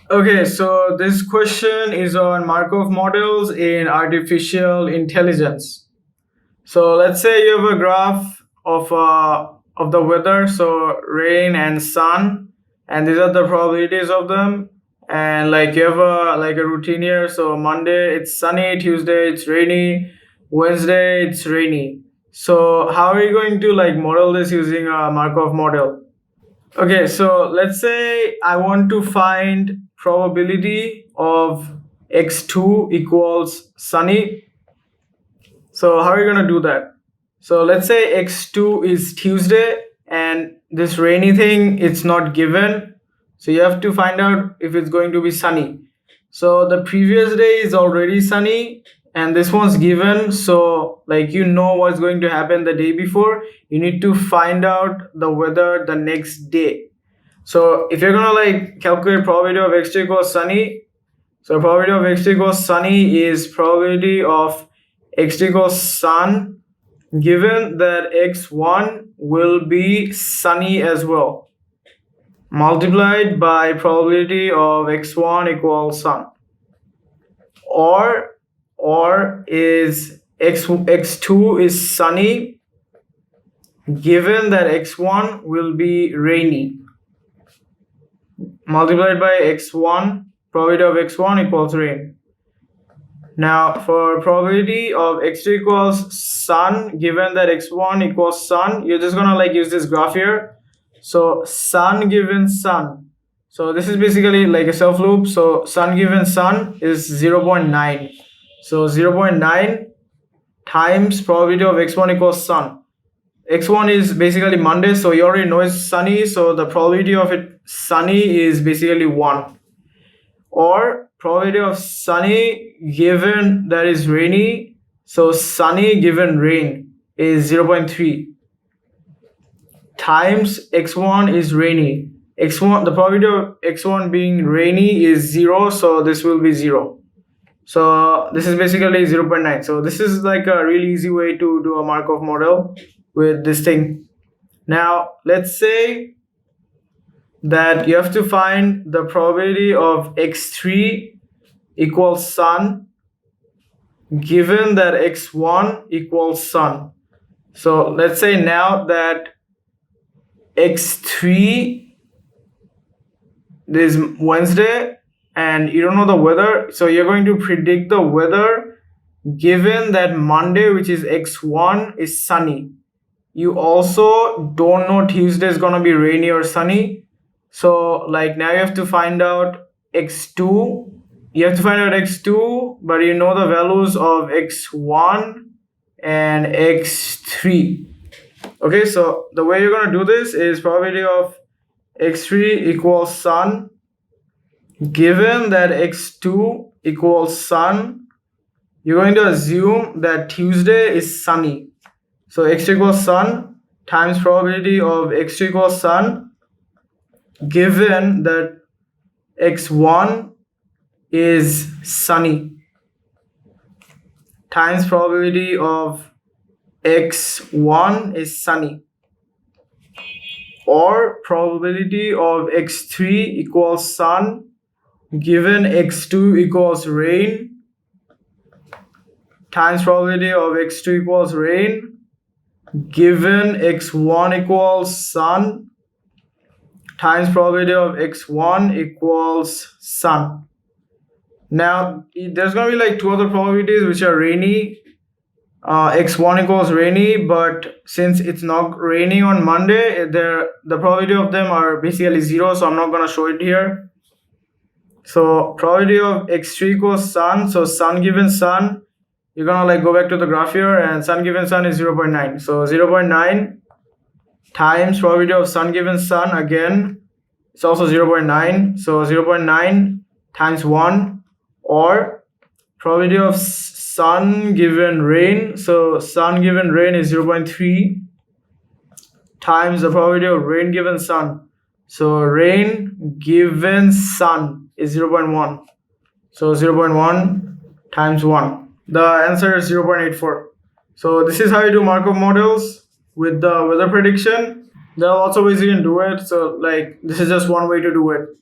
Okay, so this question is on Markov models in artificial intelligence. So let's say you have a graph of the weather, so rain and sun, and these are the probabilities of them. And like you have a routine here. So Monday it's sunny, Tuesday it's rainy, Wednesday it's rainy. So how are you going to like model this using a Markov model? Okay, so let's say I want to find probability of x2 equals sunny. So how are you going to do that? So let's say x2 is Tuesday and this rainy thing it's not given. So you have to find out if it's going to be sunny. So the previous day is already sunny and this one's given. So like you know what's going to happen the day before. You need to find out the weather the next day. So if you're gonna like calculate probability of x2 equals sunny, so probability of x2 equals sunny is probability of x2 equals sun given that x1 will be sunny as well, multiplied by probability of x1 equals sun. Or is x2 is sunny given that x1 will be rainy, multiplied by x1, probability of x1 equals rain. Now for probability of x2 equals sun, given that x1 equals sun, you're just gonna like use this graph here. So sun given sun. So this is basically like a self loop. So sun given sun is 0.9. So 0.9 times probability of x1 equals sun. X1 is basically Monday, so you already know it's sunny. So the probability of it sunny is basically 1. Or probability of sunny given that is rainy, so sunny given rain is 0.3 times x1 is rainy. X1, the probability of x1 being rainy is 0, so this will be 0. So this is basically 0.9. So this is like a really easy way to do a Markov model with this thing. Now let's say that you have to find the probability of x3 equals sun given that x1 equals sun. So let's say now that x3 is Wednesday and you don't know the weather, so you're going to predict the weather given that Monday, which is x1, is sunny. You also don't know Tuesday is gonna be rainy or sunny. So like now you have to find out x2. You have to find out x2, but you know the values of x1 and x3. Okay, so the way you're gonna do this is probability of x3 equals sun given that x2 equals sun. You're going to assume that Tuesday is sunny. So x2 equals sun times probability of x2 equals sun given that x1 is sunny times probability of x1 is sunny, or probability of x3 equals sun given x2 equals rain times probability of x2 equals rain given x1 equals sun times probability of x1 equals sun. Now there's going to be like two other probabilities which are rainy. X1 equals rainy, but since it's not raining on Monday, the probability of them are basically 0, so I'm not going to show it here. So probability of x3 equals sun, so sun given sun, you're going to like go back to the graph here, and sun given sun is 0.9. So 0.9 times probability of sun given sun, again it's also 0.9, so 0.9 times 1, or probability of sun given rain, so sun given rain is 0.3 times the probability of rain given sun, so rain given sun is 0.1, so 0.1 times 1, the answer is 0.84. So this is how you do Markov models with the weather prediction. There are lots of ways you can do it, so like this is just one way to do it.